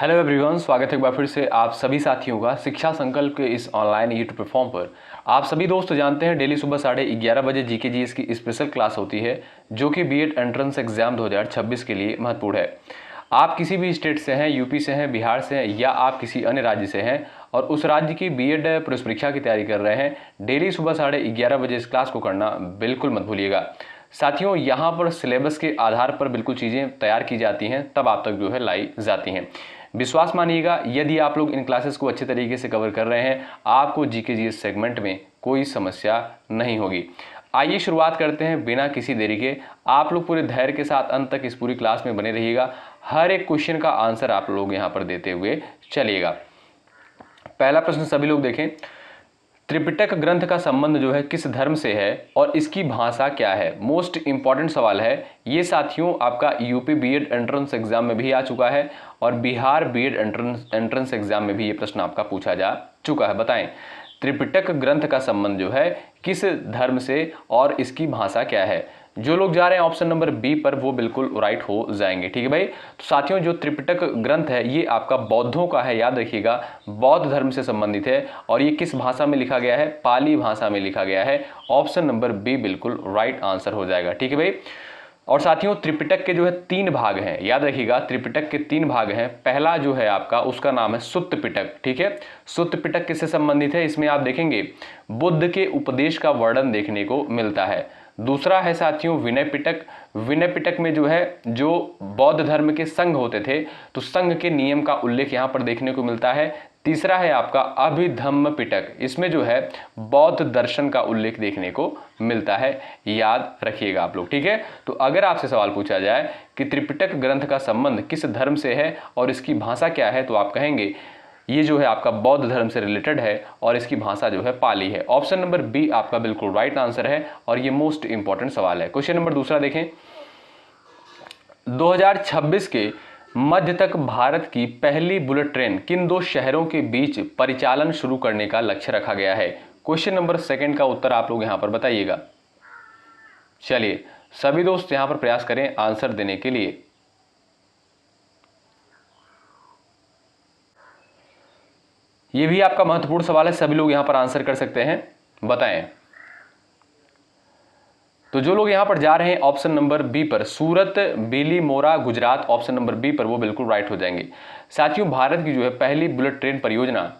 Hello everyone, स्वागत है एक बार फिर से आप सभी साथियों का शिक्षा संकल्प के इस ऑनलाइन यूट्यूब प्लेटफॉर्म पर। आप सभी दोस्त जानते हैं डेली सुबह 11:30 बजे जीके जीएस की स्पेशल क्लास होती है जो कि बीएड एंट्रेंस एग्जाम 2026 के लिए महत्वपूर्ण है। आप किसी भी स्टेट से हैं, यूपी से हैं, बिहार से हैं या आप किसी अन्य राज्य से हैं और उस राज्य की बीएड प्रवेश परीक्षा की तैयारी कर रहे हैं, डेली सुबह 11:30 बजे इस क्लास को करना बिल्कुल मत भूलिएगा। साथियों, यहाँ पर सिलेबस के आधार पर बिल्कुल चीज़ें तैयार की जाती हैं, तब आप तक जो है लाई जाती हैं। विश्वास मानिएगा, यदि आप लोग इन क्लासेस को अच्छे तरीके से कवर कर रहे हैं, आपको जीके जीएस सेगमेंट में कोई समस्या नहीं होगी। आइए शुरुआत करते हैं बिना किसी देरी के। आप लोग पूरे धैर्य के साथ अंत तक इस पूरी क्लास में बने रहिएगा। हर एक क्वेश्चन का आंसर आप लोग यहाँ पर देते हुए चलिएगा। पहला प्रश्न सभी लोग देखें, त्रिपिटक ग्रंथ का संबंध जो है किस धर्म से है और इसकी भाषा क्या है? मोस्ट इंपॉर्टेंट सवाल है ये साथियों। आपका यूपी बीएड एंट्रेंस एग्जाम में भी आ चुका है और बिहार बीएड एंट्रेंस एग्जाम में भी ये प्रश्न आपका पूछा जा चुका है। बताएं, त्रिपिटक ग्रंथ का संबंध जो है किस धर्म से और इसकी भाषा क्या है? जो लोग जा रहे हैं ऑप्शन नंबर बी पर वो बिल्कुल राइट हो जाएंगे। ठीक है भाई। तो साथियों, जो त्रिपिटक ग्रंथ है ये आपका बौद्धों का है, याद रखिएगा, बौद्ध धर्म से संबंधित है और ये किस भाषा में लिखा गया है? पाली भाषा में लिखा गया है। ऑप्शन नंबर बी बिल्कुल राइट आंसर हो जाएगा। ठीक है भाई। और साथियों, त्रिपिटक के जो है 3 भाग हैं, याद रखिएगा, त्रिपिटक के 3 भाग हैं। पहला जो है आपका उसका नाम है सुत्त पिटक। ठीक है, सुत्त पिटक किससे संबंधित है? इसमें आप देखेंगे बुद्ध के उपदेश का वर्णन देखने को मिलता है। दूसरा है साथियों विनय पिटक। विनय पिटक में जो है जो बौद्ध धर्म के संघ होते थे तो संघ के नियम का उल्लेख यहाँ पर देखने को मिलता है। तीसरा है आपका अभिधम्म पिटक। इसमें जो है बौद्ध दर्शन का उल्लेख देखने को मिलता है, याद रखिएगा आप लोग। ठीक है। तो अगर आपसे सवाल पूछा जाए कि त्रिपिटक ग्रंथ का संबंध किस धर्म से है और इसकी भाषा क्या है, तो आप कहेंगे ये जो है आपका बौद्ध धर्म से रिलेटेड है और इसकी भाषा जो है पाली है। ऑप्शन नंबर बी आपका बिल्कुल राइट आंसर है और ये मोस्ट इंपॉर्टेंट सवाल है। क्वेश्चन नंबर दूसरा देखें, 2026 के मध्य तक भारत की पहली बुलेट ट्रेन किन 2 शहरों के बीच परिचालन शुरू करने का लक्ष्य रखा गया है? क्वेश्चन नंबर सेकंड का उत्तर आप लोग यहां पर बताइएगा। चलिए सभी दोस्त यहां पर प्रयास करें आंसर देने के लिए। ये भी आपका महत्वपूर्ण सवाल है, सभी लोग यहां पर आंसर कर सकते हैं, बताएं। तो जो लोग यहां पर जा रहे हैं ऑप्शन नंबर बी पर, Surat Bilimora Gujarat, option number B पर, वो बिल्कुल राइट हो जाएंगे। साथियों, भारत की जो है पहली बुलेट ट्रेन परियोजना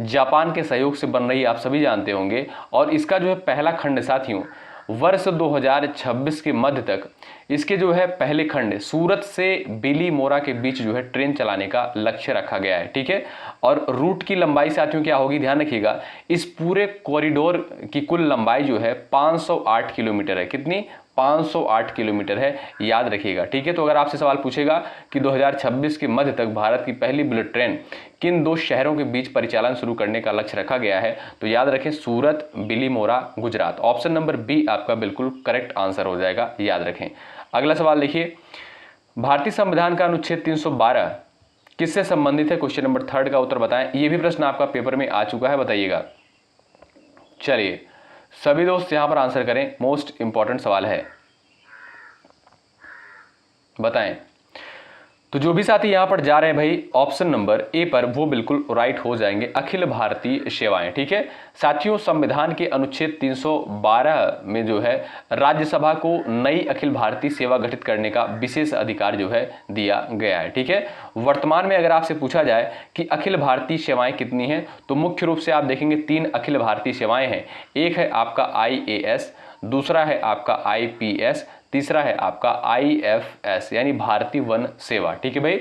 जापान के सहयोग से बन रही है, आप सभी जानते होंगे। और इसका जो है पहला खंड साथियों वर्ष 2026 के मध्य तक इसके जो है पहले खंड सूरत से बिलीमोरा के बीच जो है ट्रेन चलाने का लक्ष्य रखा गया है। ठीक है। और रूट की लंबाई साथियों क्या होगी, ध्यान रखिएगा, इस पूरे कॉरिडोर की कुल लंबाई जो है 508 किलोमीटर है। कितनी? 508 किलोमीटर है, याद रखिएगा। ठीक है। तो अगर आपसे सवाल पूछेगा कि 2026 के मध्य तक भारत की पहली बुलेट ट्रेन किन 2 शहरों के बीच परिचालन शुरू करने का लक्ष्य रखा गया है, तो याद रखें Surat Bilimora Gujarat. Option number B आपका बिल्कुल करेक्ट आंसर हो जाएगा, याद रखें। अगला सवाल देखिए, भारतीय संविधान का अनुच्छेद 312 किससे संबंधित है? क्वेश्चन नंबर 3 का उत्तर बताएं। यह भी प्रश्न आपका पेपर में आ चुका है, बताइएगा। चलिए सभी दोस्त यहां पर आंसर करें, मोस्ट इंपॉर्टेंट सवाल है, बताएं। तो जो भी साथी यहां पर जा रहे हैं भाई ऑप्शन नंबर ए पर, वो बिल्कुल राइट हो जाएंगे, अखिल भारतीय सेवाएं। ठीक है। साथियों, संविधान के अनुच्छेद 312 में जो है राज्यसभा को नई अखिल भारतीय सेवा गठित करने का विशेष अधिकार जो है दिया गया है। ठीक है। वर्तमान में अगर आपसे पूछा जाए कि अखिल भारतीय सेवाएं कितनी हैं, तो मुख्य रूप से आप देखेंगे 3 अखिल भारतीय सेवाएं हैं। एक है आपका IAS, दूसरा है आपका IPS, तीसरा है आपका IFS यानी भारतीय वन सेवा। ठीक है भाई।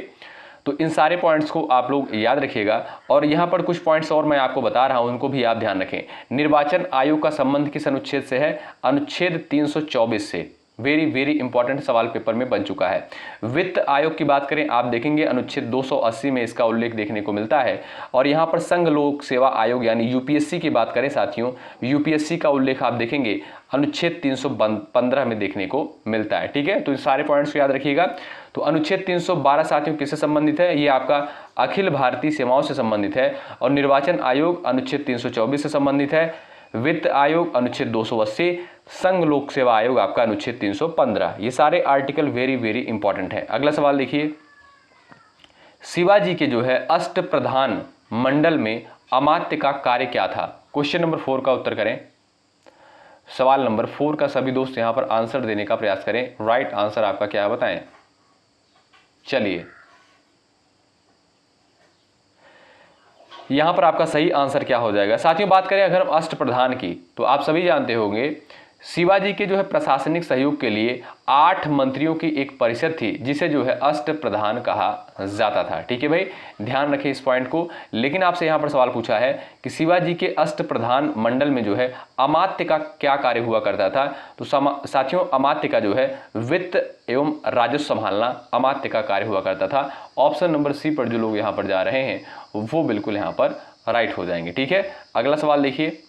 तो इन सारे पॉइंट्स को आप लोग याद रखिएगा और यहाँ पर कुछ पॉइंट्स और मैं आपको बता रहा हूँ, उनको भी आप ध्यान रखें। निर्वाचन आयोग का संबंध किस अनुच्छेद से है? अनुच्छेद 324 से। वेरी वेरी इंपॉर्टेंट सवाल पेपर में बन चुका है। वित्त आयोग की बात करें, आप देखेंगे अनुच्छेद 280 में इसका उल्लेख देखने को मिलता है। और यहाँ पर संघ लोक सेवा आयोग यानी UPSC की बात करें साथियों, UPSC का उल्लेख आप देखेंगे अनुच्छेद 315 में देखने को मिलता है। ठीक है। तो इन सारे पॉइंट्स को याद रखिएगा। तो अनुच्छेद 312 साथियों किससे संबंधित है? ये आपका अखिल भारतीय सेवाओं से संबंधित है। और निर्वाचन आयोग अनुच्छेद 324 से संबंधित है। वित्त आयोग अनुच्छेद 280, संघ लोक सेवा आयोग आपका अनुच्छेद 315। ये सारे आर्टिकल वेरी वेरी इंपॉर्टेंट है। अगला सवाल देखिए, शिवाजी के जो है अष्टप्रधान मंडल में अमात्य का कार्य क्या था? क्वेश्चन नंबर 4 का उत्तर करें। सवाल नंबर 4 का सभी दोस्त यहां पर आंसर देने का प्रयास करें। राइट आंसर आपका क्या है बताएं। चलिए, यहां पर आपका सही आंसर क्या हो जाएगा? साथियों, बात करें अगर हम अष्टप्रधान की, तो आप सभी जानते होंगे शिवाजी के जो है प्रशासनिक सहयोग के लिए 8 मंत्रियों की एक परिषद थी, जिसे जो है अष्टप्रधान कहा जाता था। ठीक है भाई, ध्यान रखें इस पॉइंट को। लेकिन आपसे यहां पर सवाल पूछा है कि शिवाजी के अष्टप्रधान मंडल में जो है अमात्य का क्या कार्य हुआ करता था? तो साथियों, अमात्य का जो है वित्त एवं राजस्व संभालना अमात्य का कार्य हुआ करता था। ऑप्शन नंबर सी पर जो लोग यहां पर जा रहे हैं वो बिल्कुल यहां पर राइट हो जाएंगे। ठीक है, अगला सवाल देखिए।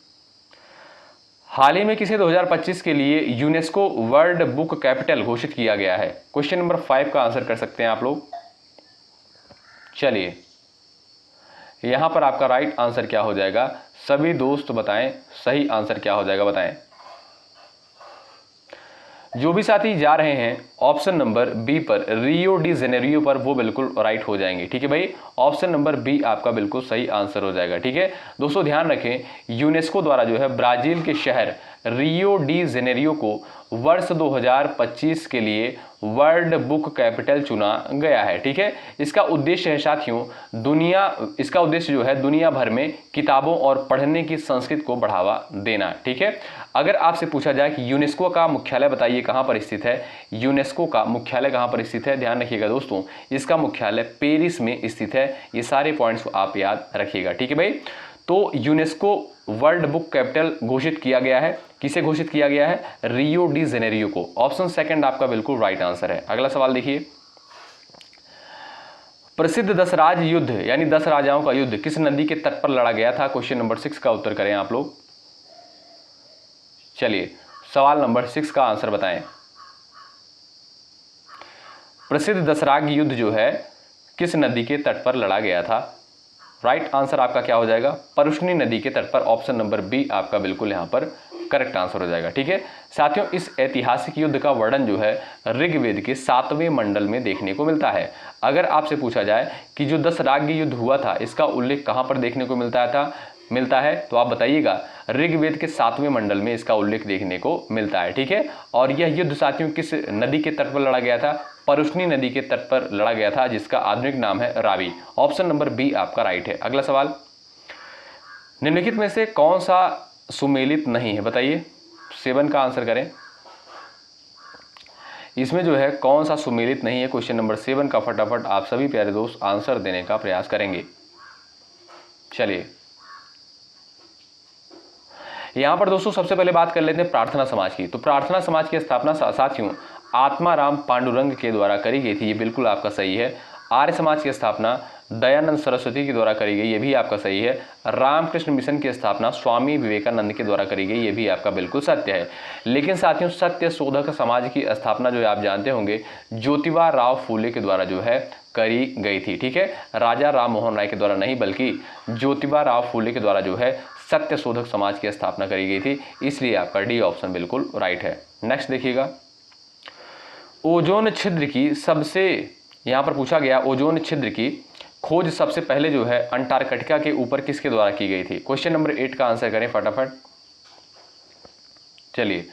हाल ही में किसे 2025 के लिए यूनेस्को वर्ल्ड बुक कैपिटल घोषित किया गया है? क्वेश्चन नंबर 5 का आंसर कर सकते हैं आप लोग। चलिए, यहां पर आपका राइट आंसर क्या हो जाएगा? सभी दोस्त बताएं, सही आंसर क्या हो जाएगा बताएं। जो भी साथी जा रहे हैं ऑप्शन नंबर बी पर, रियो डी जेनेरियो पर, वो बिल्कुल राइट हो जाएंगे। ठीक है भाई, ऑप्शन नंबर बी आपका बिल्कुल सही आंसर हो जाएगा। ठीक है दोस्तों, ध्यान रखें, यूनेस्को द्वारा जो है ब्राजील के शहर रियो डी जेनेरियो को वर्ष 2025 के लिए वर्ल्ड बुक कैपिटल चुना गया है। ठीक है, इसका उद्देश्य है साथियों इसका उद्देश्य जो है दुनिया भर में किताबों और पढ़ने की संस्कृति को बढ़ावा देना। ठीक है, अगर आपसे पूछा जाए कि यूनेस्को का मुख्यालय बताइए कहां पर स्थित है, यूनेस्को का मुख्यालय कहां पर स्थित है, ध्यान रखिएगा दोस्तों, इसका मुख्यालय पेरिस में स्थित है। ये सारे पॉइंट्स को आप याद रखिएगा। ठीक है भाई, तो यूनेस्को वर्ल्ड बुक कैपिटल घोषित किया गया है। किसे घोषित किया गया है? रियो डी जेनेरियो को। ऑप्शन सेकंड आपका बिल्कुल राइट आंसर है। अगला सवाल देखिए। प्रसिद्ध 10 राज युद्ध यानी 10 राजाओं का युद्ध किस नदी के तट पर लड़ा गया था? क्वेश्चन नंबर 6 का उत्तर करें आप लोग। चलिए, सवाल नंबर 6 का आंसर बताएं। प्रसिद्ध 10 राज युद्ध जो है किस नदी के तट पर लड़ा गया था? राइट आंसर आपका क्या हो जाएगा? परुष्णी नदी के तट पर। ऑप्शन नंबर बी आपका बिल्कुल यहां पर करेक्ट आंसर हो जाएगा। ठीक है साथियों, इस ऐतिहासिक युद्ध का वर्णन जो है ऋग्वेद के 7वें मंडल में देखने को मिलता है। अगर आपसे पूछा जाए कि जो 10 राज्य युद्ध हुआ था इसका उल्लेख कहां पर देखने को मिलता है तो आप बताइएगा। ऋग्वेद के 7वें मंडल में इसका उल्लेख देखने को मिलता है। ठीक है, और यह युद्ध साथियों किस नदी के तट पर लड़ा गया था? परुष्णी नदी के तट पर लड़ा गया था, जिसका आधुनिक नाम है रावी। ऑप्शन नंबर बी आपका राइट है। अगला सवाल, निम्नलिखित में से कौन सा सुमेलित नहीं है? बताइए, 7 का आंसर करें। इसमें जो है कौन सा सुमेलित नहीं है? क्वेश्चन नंबर 7 का फटाफट आप सभी प्यारे दोस्त आंसर देने का प्रयास करेंगे। चलिए, यहां पर दोस्तों सबसे पहले बात कर लेते हैं प्रार्थना समाज की। तो प्रार्थना समाज की स्थापना साथियों आत्माराम पांडुरंग के द्वारा करी गई थी, ये बिल्कुल आपका सही है। आर्य समाज की स्थापना दयानंद सरस्वती के द्वारा करी गई, ये भी आपका सही है। रामकृष्ण मिशन की स्थापना स्वामी विवेकानंद के द्वारा करी गई, ये भी आपका बिल्कुल सत्य है। लेकिन साथियों सत्य शोधक समाज की स्थापना जो आप जानते होंगे ज्योतिबा राव फूले के द्वारा जो है करी गई थी। ठीक है, राजा राम मोहन राय के द्वारा नहीं बल्कि ज्योतिबा राव फूले के द्वारा जो है सत्य शोधक समाज की स्थापना करी गई थी, इसलिए आपका डी ऑप्शन बिल्कुल राइट है। नेक्स्ट देखिएगा, ओजोन छिद्र की सबसे, यहां पर पूछा गया ओजोन छिद्र की खोज सबसे पहले जो है अंटार्कटिका के ऊपर किसके द्वारा की गई थी? क्वेश्चन नंबर 8 का आंसर करें फटाफट। चलिए,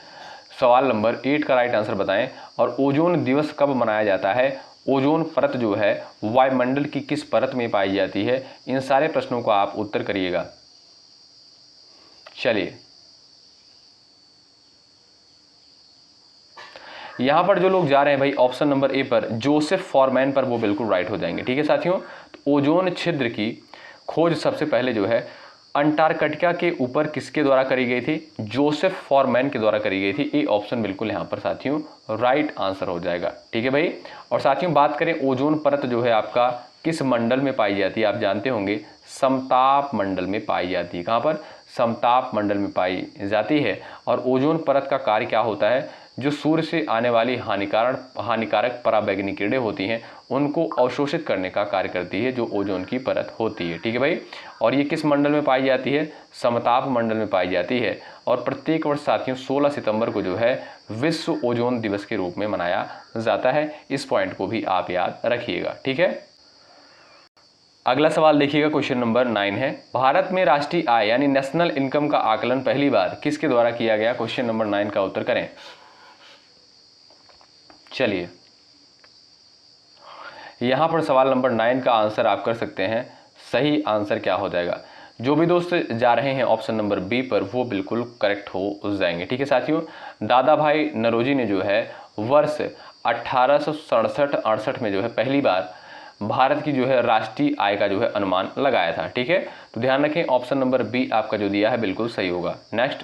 सवाल नंबर 8 का राइट आंसर बताएं। और ओजोन दिवस कब मनाया जाता है? ओजोन परत जो है वायुमंडल की किस परत में पाई जाती है? इन सारे प्रश्नों का आप उत्तर करिएगा। चलिए, यहां पर जो लोग जा रहे हैं भाई ऑप्शन नंबर ए पर जोसेफ फॉरमैन पर, वो बिल्कुल राइट हो जाएंगे। ठीक है साथियों, तो ओजोन छिद्र की खोज सबसे पहले जो है अंटार्कटिका के ऊपर किसके द्वारा करी गई थी? जोसेफ फॉरमैन के द्वारा करी गई थी। ए ऑप्शन बिल्कुल यहां पर साथियों राइट आंसर हो जाएगा। ठीक है भाई, और साथियों बात करें ओजोन परत जो है आपका किस मंडल में पाई जाती है? आप जानते होंगे समताप मंडल में पाई जाती है। कहां पर? समताप मंडल में पाई जाती है। और ओजोन परत का कार्य क्या होता है? जो सूर्य से आने वाली हानिकारक पराबैंगनी किरणें होती हैं उनको अवशोषित करने का कार्य करती है, जो ओजोन की परत होती है। ठीक है भाई, और ये किस मंडल में पाई जाती है? समताप मंडल में पाई जाती है। और प्रत्येक वर्ष साथियों 16 सितंबर को जो है विश्व ओजोन दिवस के रूप में मनाया जाता है। इस पॉइंट को भी आप याद रखिएगा। ठीक है, अगला सवाल देखिएगा, क्वेश्चन नंबर 9 है, भारत में राष्ट्रीय आय यानी नेशनल इनकम का आकलन पहली बार किसके द्वारा किया गया? क्वेश्चन नंबर 9 का उत्तर करें। चलिए, यहां पर सवाल नंबर 9 का आंसर आप कर सकते हैं। सही आंसर क्या हो जाएगा? जो भी दोस्त जा रहे हैं ऑप्शन नंबर बी पर वो बिल्कुल करेक्ट हो जाएंगे। ठीक है साथियों, दादा भाई नौरोजी ने जो है वर्ष 1867-68 में जो है पहली बार भारत की जो है राष्ट्रीय आय का जो है अनुमान लगाया था। ठीक है, तो ध्यान रखें ऑप्शन नंबर बी आपका जो दिया है बिल्कुल सही होगा। नेक्स्ट,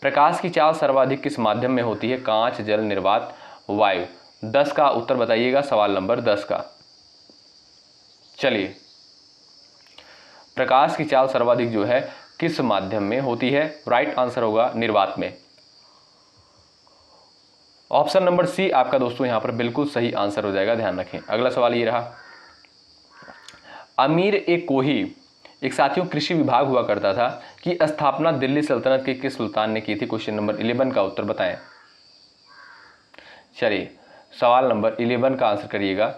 प्रकाश की चाल सर्वाधिक किस माध्यम में होती है? कांच, जल, निर्वात, वायु। 10 का उत्तर बताइएगा, सवाल नंबर 10 का। चलिए, प्रकाश की चाल सर्वाधिक जो है किस माध्यम में होती है? राइट आंसर होगा निर्वात में। ऑप्शन नंबर सी आपका दोस्तों यहां पर बिल्कुल सही आंसर हो जाएगा, ध्यान रखें। अगला सवाल ये रहा, अमीर ए कोही एक साथियों कृषि विभाग हुआ करता था कि स्थापना दिल्ली सल्तनत के किस सुल्तान ने की थी? क्वेश्चन नंबर 11 का उत्तर बताएं। चलिए, सवाल नंबर 11 का आंसर करिएगा।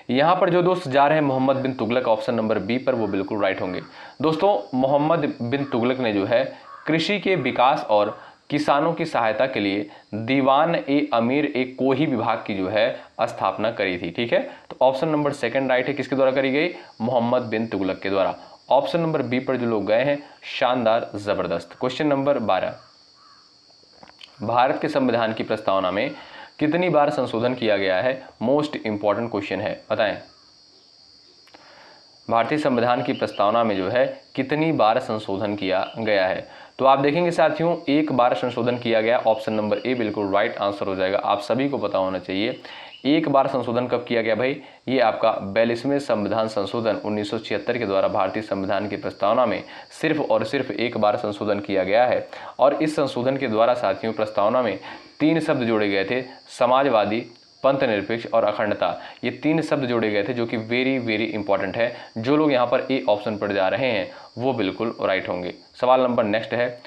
यहां पर जो दोस्त जा रहे हैं मोहम्मद बिन तुगलक, ऑप्शन नंबर बी पर, वो बिल्कुल राइट होंगे। दोस्तों, मोहम्मद बिन तुगलक ने जो है कृषि के विकास और किसानों की सहायता के लिए दीवान ए अमीर ए कोही विभाग की जो है स्थापना करी थी। ठीक है, तो ऑप्शन नंबर सेकंड राइट है। किसके द्वारा करी गई? मोहम्मद बिन तुगलक के द्वारा। ऑप्शन नंबर बी पर जो लोग गए हैं, शानदार, जबरदस्त। क्वेश्चन नंबर 12, भारत के संविधान की प्रस्तावना में कितनी बार संशोधन किया गया है? मोस्ट इंपॉर्टेंट क्वेश्चन है, बताएं। भारतीय संविधान की प्रस्तावना में जो है कितनी बार संशोधन किया गया है? तो आप देखेंगे साथियों, एक बार संशोधन किया गया। ऑप्शन नंबर ए बिल्कुल राइट आंसर हो जाएगा। आप सभी को पता होना चाहिए एक बार संशोधन कब किया गया भाई? ये आपका 42वें संविधान संशोधन 1976 के द्वारा भारतीय संविधान की प्रस्तावना में सिर्फ और सिर्फ एक बार संशोधन किया गया है। और इस संशोधन के द्वारा साथियों प्रस्तावना में 3 शब्द जोड़े गए थे, समाजवादी, पंथ निरपेक्ष और अखंडता। ये 3 शब्द जोड़े गए थे जो कि वेरी वेरी इंपॉर्टेंट है। जो लोग यहाँ पर ए ऑप्शन पर जा रहे हैं वो बिल्कुल राइट होंगे। सवाल नंबर नेक्स्ट है,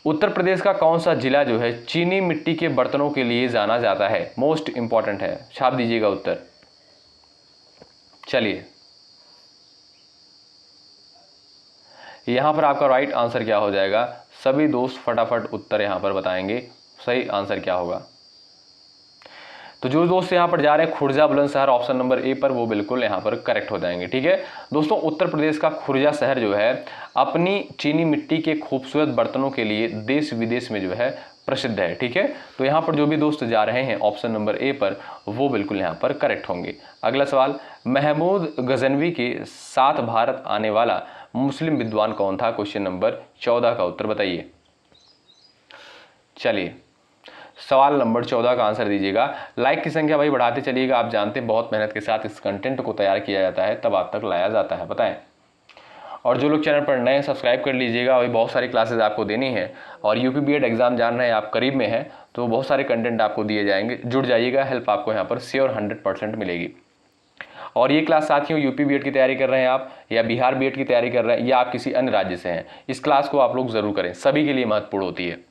उत्तर प्रदेश का कौन सा जिला जो है चीनी मिट्टी के बर्तनों के लिए जाना जाता है? मोस्ट इंपॉर्टेंट है, छाप दीजिएगा उत्तर। चलिए, यहां पर आपका राइट आंसर क्या हो जाएगा? सभी दोस्त फटाफट उत्तर यहां पर बताएंगे, सही आंसर क्या होगा। तो जो दोस्त यहाँ पर जा रहे हैं Khurja Bulandshahr, option number A पर, वो बिल्कुल यहाँ पर करेक्ट हो जाएंगे। ठीक है दोस्तों, उत्तर प्रदेश का खुर्जा शहर जो है अपनी चीनी मिट्टी के खूबसूरत बर्तनों के लिए देश विदेश में जो है प्रसिद्ध है। ठीक है, तो यहाँ पर जो भी दोस्त जा रहे हैं ऑप्शन नंबर ए पर, वो बिल्कुल यहाँ पर करेक्ट होंगे। अगला सवाल, महमूद गजनवी के साथ भारत आने वाला मुस्लिम विद्वान कौन था? क्वेश्चन नंबर 14 का उत्तर बताइए। चलिए, सवाल नंबर 14 का आंसर दीजिएगा। लाइक की संख्या भाई बढ़ाते चलिएगा। आप जानते हैं बहुत मेहनत के साथ इस कंटेंट को तैयार किया जाता है, तब आप तक लाया जाता है, बताएं। और जो लोग चैनल पर नए सब्सक्राइब कर लीजिएगा। अभी बहुत सारी क्लासेज आपको देनी है और यूपी बीएड एग्जाम जान रहे हैं आप, करीब में है, तो बहुत सारे कंटेंट आपको दिए जाएंगे। जुड़ जाइएगा, हेल्प आपको यहाँ पर श्योर 100% मिलेगी। और ये क्लास साथियों यूपी बीएड की तैयारी कर रहे हैं आप, या बिहार बीएड की तैयारी कर रहे हैं, या आप किसी अन्य राज्य से हैं, इस क्लास को आप लोग जरूर करें, सभी के लिए महत्वपूर्ण होती है।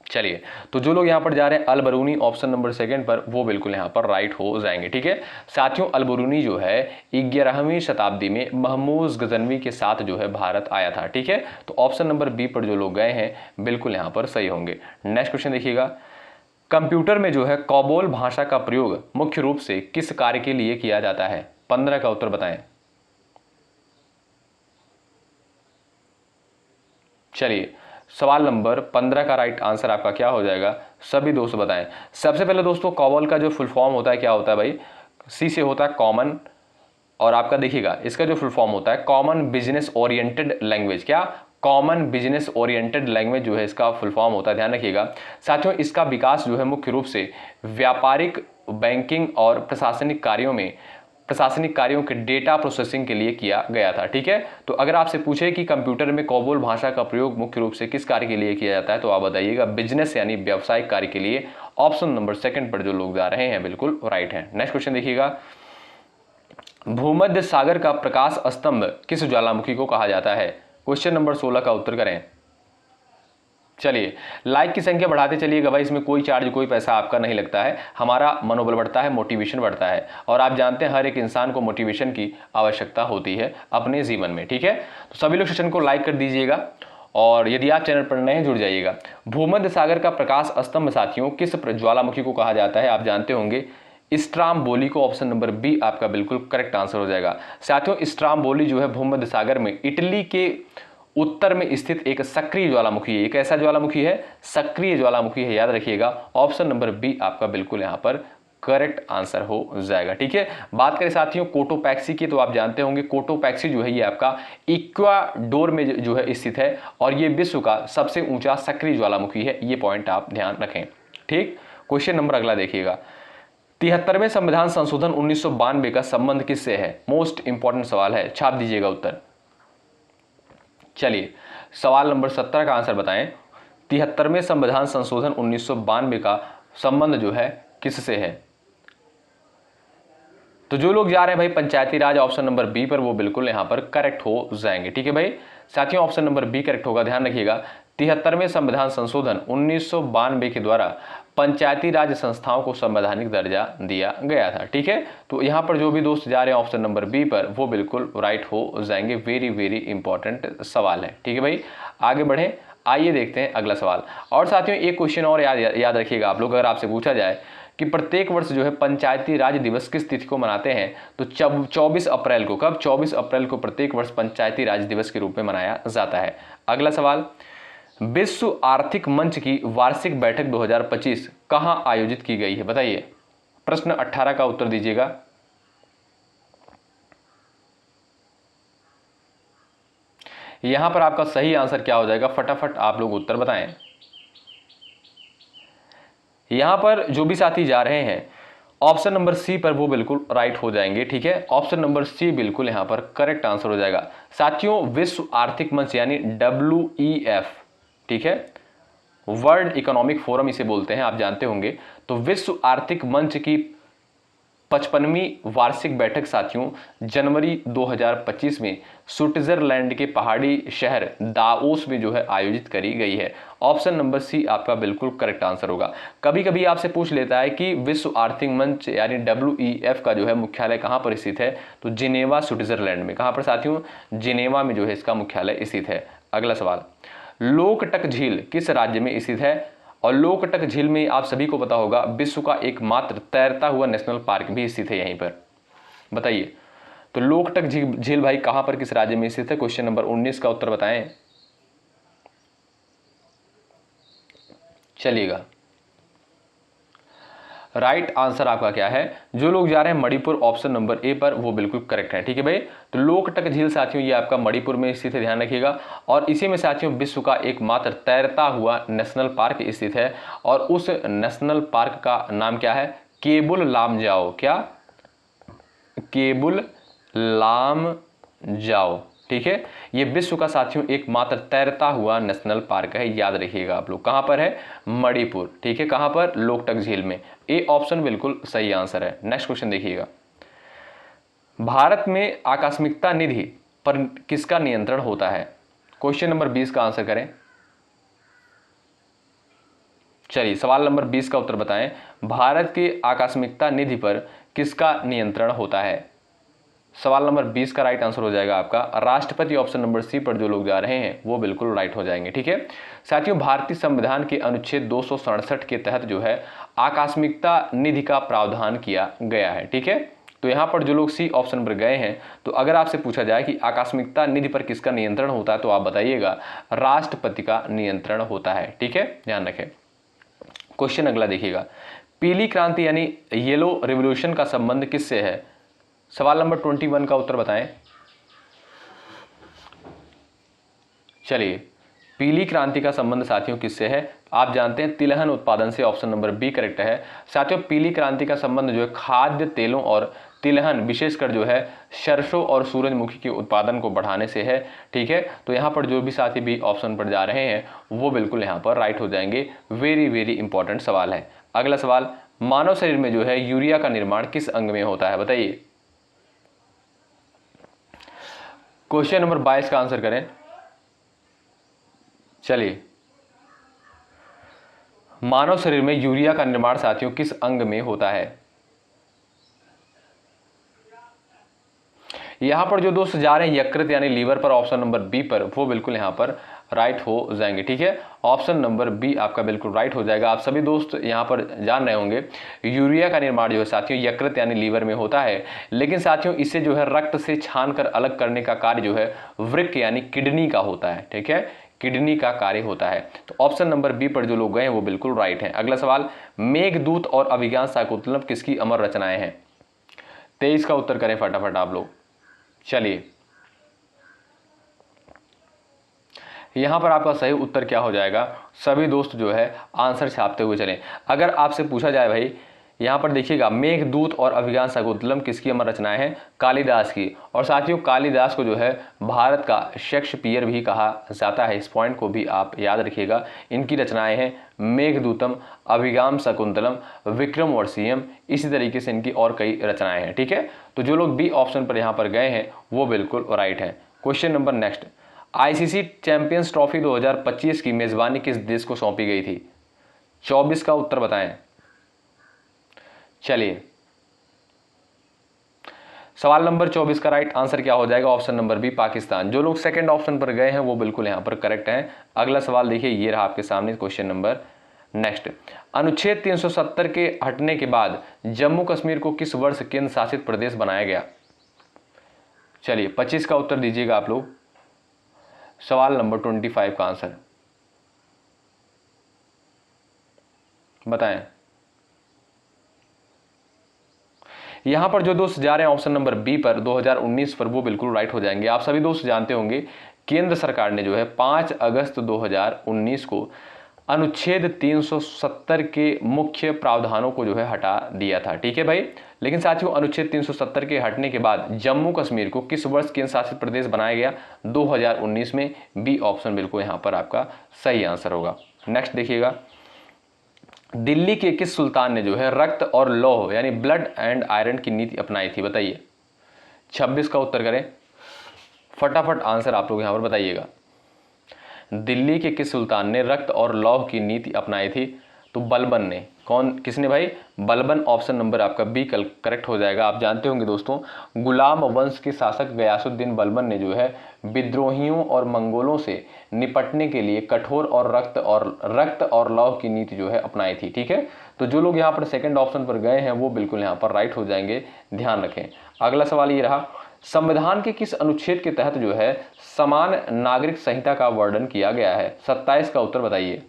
चलिए, तो जो लोग यहाँ पर जा रहे हैं अलबरूनी ऑप्शन नंबर सेकंड पर, वो बिल्कुल यहाँ पर राइट हो जाएंगे। ठीक है साथियों, अलबरूनी जो है 11वीं शताब्दी में महमूद गजनवी के साथ जो है भारत आया था। ठीक है, तो ऑप्शन नंबर बी पर जो लोग गए हैं बिल्कुल यहाँ पर सही होंगे। नेक्स्ट क्वेश्चन देखिएगा, कंप्यूटर में जो है कौबोल भाषा का प्रयोग मुख्य रूप से किस कार्य के लिए किया जाता है? 15 का उत्तर बताएं। चलिए, सवाल नंबर 15 का राइट आंसर आपका क्या हो जाएगा? सभी दोस्त बताएं। सबसे पहले दोस्तों, कॉबोल का जो फुल फॉर्म होता है क्या होता है भाई? सी से होता है कॉमन, और आपका देखिएगा इसका जो फुल फॉर्म होता है कॉमन बिजनेस ओरिएंटेड लैंग्वेज। क्या? कॉमन बिजनेस ओरिएंटेड लैंग्वेज जो है इसका फुल फॉर्म होता है, ध्यान रखिएगा साथियों। इसका विकास जो है मुख्य रूप से व्यापारिक, बैंकिंग और प्रशासनिक कार्यों के डेटा प्रोसेसिंग के लिए किया गया था। ठीक है, तो अगर आपसे पूछे कि कंप्यूटर में कौबोल भाषा का प्रयोग मुख्य रूप से किस कार्य के लिए किया जाता है, तो आप बताइएगा बिजनेस यानी व्यावसायिक कार्य के लिए। ऑप्शन नंबर सेकंड पर जो लोग जा रहे हैं बिल्कुल राइट है। नेक्स्ट क्वेश्चन देखिएगा, भूमध्य सागर का प्रकाश स्तंभ किस ज्वालामुखी को कहा जाता है? क्वेश्चन नंबर 16 का उत्तर करें। चलिए, लाइक की संख्या बढ़ाते चलिएगा भाई, इसमें कोई चार्ज कोई पैसा आपका नहीं लगता है, हमारा मनोबल बढ़ता है, मोटिवेशन बढ़ता है। और आप जानते हैं हर एक इंसान को मोटिवेशन की आवश्यकता होती है अपने जीवन में, ठीक है। तो सभी लोग सेशन को लाइक कर दीजिएगा और यदि आप चैनल पर नए हैं जुड़ जाइएगा। भूमध्य सागर का प्रकाश स्तंभ साथियों किस ज्वालामुखी को कहा जाता है, आप जानते होंगे स्ट्राम्बोली को। ऑप्शन नंबर बी आपका बिल्कुल करेक्ट आंसर हो जाएगा। साथियों स्ट्राम्बोली जो है भूमध्य सागर में इटली के उत्तर में स्थित एक सक्रिय ज्वालामुखी है। एक ऐसा ज्वालामुखी है, सक्रिय ज्वालामुखी है, याद रखिएगा। ऑप्शन नंबर बी आपका बिल्कुल यहां पर करेक्ट आंसर हो जाएगा, ठीक है। बात करें साथियों कोटोपैक्सी की, तो आप जानते होंगे कोटोपैक्सी जो है ये आपका इक्वाडोर में जो है स्थित है और ये विश्व का सबसे ऊंचा सक्रिय ज्वालामुखी है, ये पॉइंट आप ध्यान रखें, ठीक। क्वेश्चन नंबर अगला देखिएगा, 73वें संविधान संशोधन 1992 का संबंध किससे है? मोस्ट इंपॉर्टेंट सवाल है, छाप दीजिएगा उत्तर। चलिए, सवाल नंबर 17 का आंसर बताएं। 73वें संविधान संशोधन 1992 का संबंध जो है किससे है? तो जो लोग जा रहे हैं भाई पंचायती राज ऑप्शन नंबर बी पर, वो बिल्कुल यहां पर करेक्ट हो जाएंगे, ठीक है भाई। साथियों ऑप्शन नंबर बी करेक्ट होगा, ध्यान रखिएगा। 73वें संविधान संशोधन 1992 के द्वारा पंचायती राज संस्थाओं को संवैधानिक दर्जा दिया गया था, ठीक है। तो यहां पर जो भी दोस्त जा रहे हैं ऑप्शन नंबर बी पर, वो बिल्कुल राइट हो जाएंगे। वेरी वेरी इंपॉर्टेंट सवाल है, ठीक है भाई। आगे बढ़े, आइए देखते हैं अगला सवाल। और साथियों एक क्वेश्चन और याद रखिएगा आप लोग, अगर आपसे पूछा जाए कि प्रत्येक वर्ष जो है पंचायती राज दिवस किस तिथि को मनाते हैं, तो 24 अप्रैल को। कब? 24 अप्रैल को प्रत्येक वर्ष पंचायती राज दिवस के रूप में मनाया जाता है। अगला सवाल, विश्व आर्थिक मंच की वार्षिक बैठक 2025 कहां आयोजित की गई है, बताइए। प्रश्न 18 का उत्तर दीजिएगा। यहां पर आपका सही आंसर क्या हो जाएगा, फटाफट आप लोग उत्तर बताएं। यहां पर जो भी साथी जा रहे हैं ऑप्शन नंबर सी पर, वो बिल्कुल राइट हो जाएंगे, ठीक है। ऑप्शन नंबर सी बिल्कुल यहां पर करेक्ट आंसर हो जाएगा। साथियों विश्व आर्थिक मंच यानी WEF, ठीक है, वर्ल्ड इकोनॉमिक फोरम इसे बोलते हैं, आप जानते होंगे। तो विश्व आर्थिक मंच की 55वीं वार्षिक बैठक साथियों जनवरी 2025 में स्विट्जरलैंड के पहाड़ी शहर दाओस में जो है आयोजित करी गई है। ऑप्शन नंबर सी आपका बिल्कुल करेक्ट आंसर होगा। कभी कभी आपसे पूछ लेता है कि विश्व आर्थिक मंच यानी WEF का जो है मुख्यालय कहां पर स्थित है, तो जिनेवा स्विट्जरलैंड में। कहां पर साथियों? जिनेवा में जो है इसका मुख्यालय स्थित है। अगला सवाल, लोकटक झील किस राज्य में स्थित है? और लोकटक झील में आप सभी को पता होगा विश्व का एकमात्र तैरता हुआ नेशनल पार्क भी स्थित है यहीं पर, बताइए। तो लोकटक झील भाई कहां पर किस राज्य में स्थित है? क्वेश्चन नंबर 19 का उत्तर बताएं। चलिएगा, राइट आंसर आपका क्या है? जो लोग जा रहे हैं मणिपुर ऑप्शन नंबर ए पर, वो बिल्कुल करेक्ट है, ठीक है भाई। तो लोकटक झील साथियों ये आपका मणिपुर में स्थित है, ध्यान रखिएगा। और इसी में साथियों विश्व का एकमात्र तैरता हुआ नेशनल पार्क स्थित है और उस नेशनल पार्क का नाम क्या है? केबुल लामजाओ। क्या? केबुल लामजाओ, ठीक है। ये विश्व का साथियों एकमात्र तैरता हुआ नेशनल पार्क है, याद रखिएगा आप लोग। कहां पर है? मणिपुर, ठीक है। कहां पर? लोकटक झील में। ए ऑप्शन बिल्कुल सही आंसर है। नेक्स्ट क्वेश्चन देखिएगा, भारत में आकस्मिकता निधि पर किसका नियंत्रण होता है? क्वेश्चन नंबर 20 का आंसर करें। चलिए, सवाल नंबर 20 का उत्तर बताएं। भारत के आकस्मिकता निधि पर किसका नियंत्रण होता है? सवाल नंबर 20 का राइट आंसर हो जाएगा आपका राष्ट्रपति। ऑप्शन नंबर सी पर जो लोग जा रहे हैं वो बिल्कुल राइट हो जाएंगे, ठीक है। साथियों भारतीय संविधान के अनुच्छेद 267 के तहत जो है आकस्मिकता निधि का प्रावधान किया गया है, ठीक है। तो यहां पर जो लोग सी ऑप्शन पर गए हैं, तो अगर आपसे पूछा जाए कि आकस्मिकता निधि पर किसका नियंत्रण होता है, तो आप बताइएगा राष्ट्रपति का नियंत्रण होता है, ठीक है, ध्यान रखें। क्वेश्चन अगला देखिएगा, पीली क्रांति यानी येलो रिवॉल्यूशन का संबंध किससे है? सवाल नंबर 21 का उत्तर बताएं। चलिए, पीली क्रांति का संबंध साथियों किससे है? आप जानते हैं तिलहन उत्पादन से। ऑप्शन नंबर बी करेक्ट है। साथियों पीली क्रांति का संबंध जो है खाद्य तेलों और तिलहन विशेषकर जो है सरसों और सूरजमुखी के उत्पादन को बढ़ाने से है, ठीक है। तो यहाँ पर जो भी साथी भी ऑप्शन पर जा रहे हैं वो बिल्कुल यहाँ पर राइट हो जाएंगे। वेरी वेरी इंपॉर्टेंट सवाल है। अगला सवाल, मानव शरीर में जो है यूरिया का निर्माण किस अंग में होता है, बताइए। क्वेश्चन नंबर 22 का आंसर करें। चलिए, मानव शरीर में यूरिया का निर्माण साथियों किस अंग में होता है? यहां पर जो दोस्त जा रहे हैं यकृत यानी लीवर पर, ऑप्शन नंबर बी पर, वो बिल्कुल यहां पर राइट हो जाएंगे। ठीक है, ऑप्शन नंबर बी आपका बिल्कुल राइट हो जाएगा। आप सभी दोस्त यहां पर जान रहे होंगे यूरिया का निर्माण जो है साथियों यकृत यानी लीवर में होता है, लेकिन साथियों इसे जो है रक्त से छानकर अलग करने का कार्य जो है वृक्क यानी किडनी का होता है। ठीक है, किडनी का कार्य होता है। तो ऑप्शन नंबर बी पर जो लोग गए हैं वो बिल्कुल राइट है। अगला सवाल, मेघदूत और अभिज्ञान शाकुंतलम किसकी अमर रचनाएं हैं? 23 का उत्तर करें फटाफट आप लोग। चलिए, यहां पर आपका सही उत्तर क्या हो जाएगा? सभी दोस्त जो है आंसर छापते हुए चलें। अगर आपसे पूछा जाए भाई यहां पर देखिएगा मेघदूत और अभिज्ञान शाकुंतलम किसकी अमर रचनाएं हैं? कालिदास की। और साथियों कालिदास को जो है भारत का शेक्सपियर भी कहा जाता है, इस पॉइंट को भी आप याद रखिएगा। इनकी रचनाएं हैं मेघदूतम, अभिज्ञान शाकुंतलम, विक्रमोर्वशीयम, इसी तरीके से इनकी और कई रचनाएं हैं। ठीक है, तो जो लोग बी ऑप्शन पर यहां पर गए हैं वो बिल्कुल राइट है। Question number next, ICC champions trophy 2025 की मेजबानी किस देश को सौंपी गई थी? 24 का उत्तर बताएं। चलिए, सवाल नंबर 24 का राइट आंसर क्या हो जाएगा? Option number B Pakistan. जो लोग सेकंड ऑप्शन पर गए हैं वो बिल्कुल यहां पर करेक्ट हैं। अगला सवाल देखिए, ये रहा आपके सामने क्वेश्चन नंबर नेक्स्ट, अनुच्छेद 370 के हटने के बाद जम्मू कश्मीर को किस वर्ष केंद्र शासित प्रदेश बनाया गया? चलिए 25 का उत्तर दीजिएगा आप लोग। सवाल नंबर 25 का आंसर बताएं। यहां पर जो दोस्त जा रहे हैं ऑप्शन नंबर बी पर 2019 पर, वो बिल्कुल राइट हो जाएंगे। आप सभी दोस्त जानते होंगे केंद्र सरकार ने जो है 5 अगस्त 2019 को अनुच्छेद 370 के मुख्य प्रावधानों को जो है हटा दिया था। ठीक है भाई, लेकिन साथियों अनुच्छेद 370 के हटने के बाद जम्मू कश्मीर को किस वर्ष केंद्र शासित प्रदेश बनाया गया? 2019 में। बी ऑप्शन बिल्कुल यहां पर आपका सही आंसर होगा। नेक्स्ट देखिएगा, दिल्ली के किस सुल्तान ने जो है रक्त और लौह यानी ब्लड एंड आयरन की नीति अपनाई थी? बताइए। 26 का उत्तर करें फटाफट, आंसर आप लोग यहां पर बताइएगा। दिल्ली के किस सुल्तान ने रक्त और लौह की नीति अपनाई थी? तो बलबन ने। कौन, किसने भाई? बलबन। ऑप्शन नंबर आपका बी करेक्ट हो जाएगा। आप जानते होंगे दोस्तों गुलाम वंश के शासक गयासुद्दीन बलबन ने जो है विद्रोहियों और मंगोलों से निपटने के लिए कठोर और रक्त और लौह की नीति जो है अपनाई थी। ठीक है, तो जो लोग यहाँ पर सेकंड ऑप्शन पर गए हैं वो बिल्कुल यहाँ पर राइट हो जाएंगे, ध्यान रखें। अगला सवाल ये रहा, संविधान के किस अनुच्छेद के तहत जो है समान नागरिक संहिता का वर्णन किया गया है? 27 का उत्तर बताइए।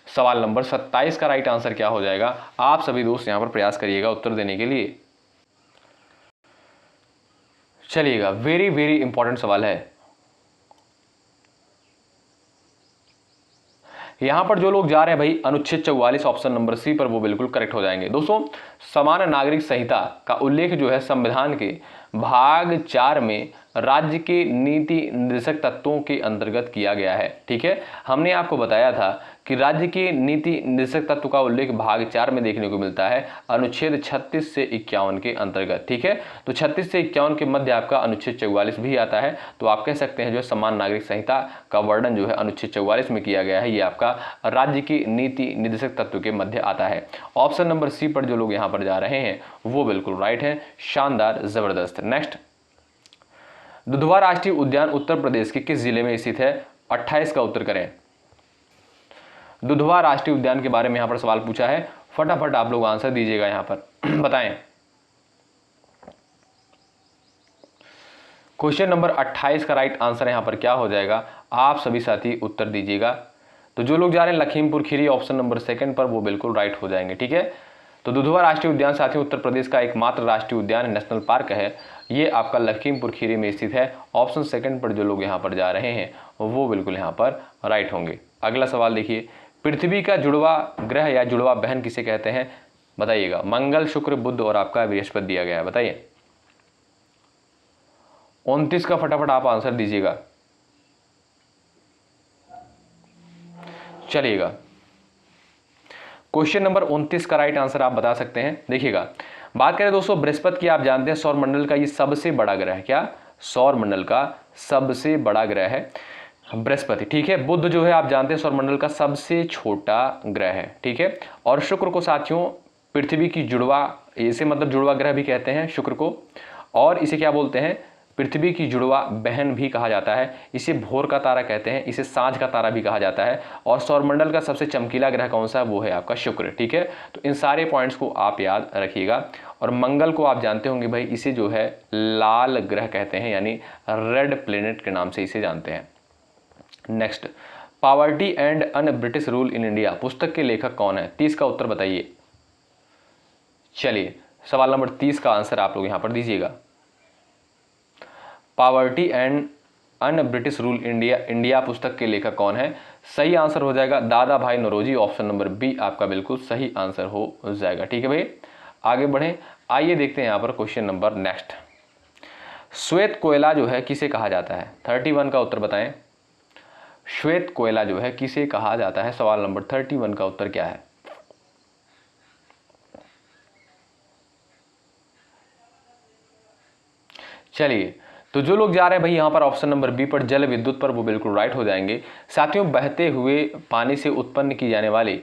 सवाल नंबर 27 का राइट आंसर क्या हो जाएगा? आप सभी दोस्त यहां पर प्रयास करिएगा उत्तर देने के लिए। चलिएगा, वेरी वेरी इंपॉर्टेंट सवाल है। यहां पर जो लोग जा रहे हैं भाई अनुच्छेद 44 ऑप्शन नंबर सी पर, वो बिल्कुल करेक्ट हो जाएंगे। दोस्तों समान नागरिक संहिता का उल्लेख जो है संविधान के भाग 4 में राज्य के नीति निर्देशक तत्वों के अंतर्गत किया गया है। ठीक है, हमने आपको बताया था कि राज्य के नीति निर्देशक तत्व का उल्लेख भाग 4 में देखने को मिलता है अनुच्छेद 36 से 51 के अंतर्गत। ठीक है, तो 36 से 51 के मध्य आपका अनुच्छेद 44 भी आता है। तो आप कह सकते हैं जो समान नागरिक संहिता का वर्णन जो है अनुच्छेद 44 में किया गया है, ये आपका राज्य की नीति निर्देशक तत्व के मध्य आता है। ऑप्शन नंबर सी पर जो लोग यहाँ पर जा रहे हैं वो बिल्कुल राइट है। शानदार, जबरदस्त। नेक्स्ट, दुधवा राष्ट्रीय उद्यान उत्तर प्रदेश के किस जिले में स्थित है? 28 का उत्तर करें। दुधवा राष्ट्रीय उद्यान के बारे में यहां पर सवाल पूछा है, फटाफट आप लोग आंसर दीजिएगा यहां पर बताएं। क्वेश्चन नंबर 28 का राइट आंसर यहां पर क्या हो जाएगा? आप सभी साथी उत्तर दीजिएगा। तो जो लोग जा रहे हैं Lakhimpur Kheri option number second पर, वो बिल्कुल राइट हो जाएंगे। ठीक है, तो दुधवा राष्ट्रीय उद्यान साथियों उत्तर प्रदेश का एकमात्र राष्ट्रीय उद्यान नेशनल पार्क है, ये आपका लखीमपुर खीरी में स्थित है। ऑप्शन सेकंड पर जो लोग यहाँ पर जा रहे हैं वो बिल्कुल यहाँ पर राइट होंगे। अगला सवाल देखिए, पृथ्वी का जुड़वा ग्रह या जुड़वा बहन किसे कहते हैं? बताइएगा। मंगल, शुक्र, बुध और आपका बृहस्पति दिया गया है, बताइए। 29 का फटाफट आप आंसर दीजिएगा। चलिएगा, क्वेश्चन नंबर 29 का राइट आंसर आप बता सकते हैं। देखिएगा, बात करें दोस्तों बृहस्पति की, आप जानते हैं सौरमंडल का ये सबसे बड़ा ग्रह है। क्या? सौरमंडल का सबसे बड़ा ग्रह है। बृहस्पति, ठीक है। बुध जो है आप जानते हैं सौरमंडल का सबसे छोटा ग्रह है, ठीक है। और शुक्र को साथियों पृथ्वी की जुड़वा, इसे मतलब जुड़वा ग्रह भी कहते हैं शुक्र को, और इसे क्या बोलते हैं, पृथ्वी की जुड़वा बहन भी कहा जाता है। इसे भोर का तारा कहते हैं, इसे सांझ का तारा भी कहा जाता है। और सौरमंडल का सबसे चमकीला ग्रह कौन सा है, वो है आपका शुक्र, ठीक है। तो इन सारे पॉइंट्स को आप याद रखिएगा। और मंगल को आप जानते होंगे भाई, इसे जो है लाल ग्रह कहते हैं, यानी रेड प्लेनेट के नाम से इसे जानते हैं। Next, poverty and un British rule in India पुस्तक के लेखक कौन है, 30 का उत्तर बताइए। चलिए सवाल नंबर 30 का आंसर आप लोग यहां पर दीजिएगा। Poverty and un British rule India पुस्तक के लेखक कौन है, सही आंसर हो जाएगा दादा भाई नौरोजी। ऑप्शन नंबर बी आपका बिल्कुल सही आंसर हो जाएगा, ठीक है भाई। आगे बढ़ें, आइए देखते हैं यहां पर क्वेश्चन नंबर नेक्स्ट। श्वेत कोयला जो है किसे कहा जाता है, 31 का उत्तर बताएं। श्वेत कोयला जो है किसे कहा जाता है, सवाल नंबर 31 का उत्तर क्या है। चलिए, तो जो लोग जा रहे हैं भाई यहां पर ऑप्शन नंबर बी पर जल विद्युत पर, वो बिल्कुल राइट हो जाएंगे। साथियों, बहते हुए पानी से उत्पन्न की जाने वाली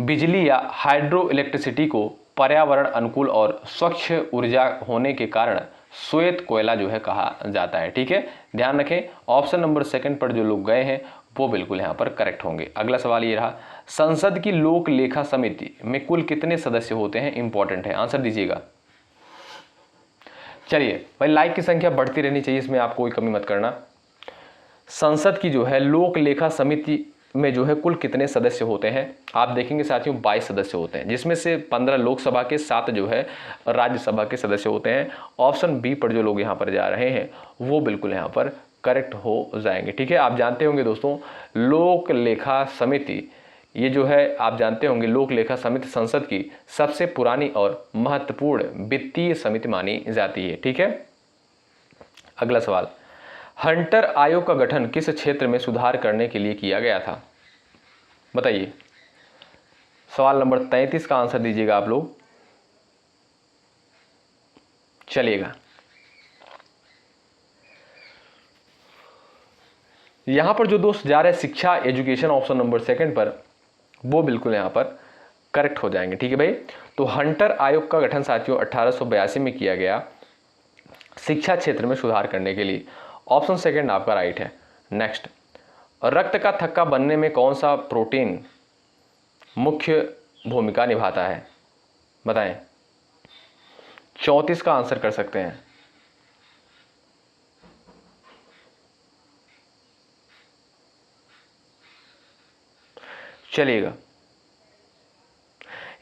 बिजली या हाइड्रो इलेक्ट्रिसिटी को पर्यावरण अनुकूल और स्वच्छ ऊर्जा होने के कारण श्वेत कोयला जो है कहा जाता है, ठीक है। ध्यान रखें, ऑप्शन नंबर सेकंड पर जो लोग गए हैं वो बिल्कुल यहां पर करेक्ट होंगे। अगला सवाल ये रहा, संसद की लोक लेखा समिति में कुल कितने सदस्य होते हैं, इंपॉर्टेंट है, आंसर दीजिएगा। चलिए भाई, लाइक की संख्या बढ़ती रहनी चाहिए, इसमें आप कोई कमी मत करना। संसद की जो है लोक लेखा समिति में जो है कुल कितने सदस्य होते हैं, आप देखेंगे साथियों 22 सदस्य होते हैं, जिसमें से 15 लोकसभा के, 7 जो है राज्यसभा के सदस्य होते हैं। ऑप्शन बी पर जो लोग यहाँ पर जा रहे हैं वो बिल्कुल यहाँ पर करेक्ट हो जाएंगे, ठीक है। आप जानते होंगे दोस्तों, लोक लेखा समिति ये जो है आप जानते होंगे, लोक लेखा समिति संसद की सबसे पुरानी और महत्वपूर्ण वित्तीय समिति मानी जाती है, ठीक है। अगला सवाल, हंटर आयोग का गठन किस क्षेत्र में सुधार करने के लिए किया गया था, बताइए। सवाल नंबर 33 का आंसर दीजिएगा आप लोग। चलिएगा, यहां पर जो दोस्त जा रहे हैं शिक्षा एजुकेशन ऑप्शन नंबर सेकंड पर, वो बिल्कुल यहां पर करेक्ट हो जाएंगे, ठीक है भाई। तो हंटर आयोग का गठन साथियों 1882 में किया गया शिक्षा क्षेत्र में सुधार करने के लिए। ऑप्शन सेकंड आपका राइट है। नेक्स्ट, रक्त का थक्का बनने में कौन सा प्रोटीन मुख्य भूमिका निभाता है, बताएं। 34 का आंसर कर सकते हैं। चलिएगा,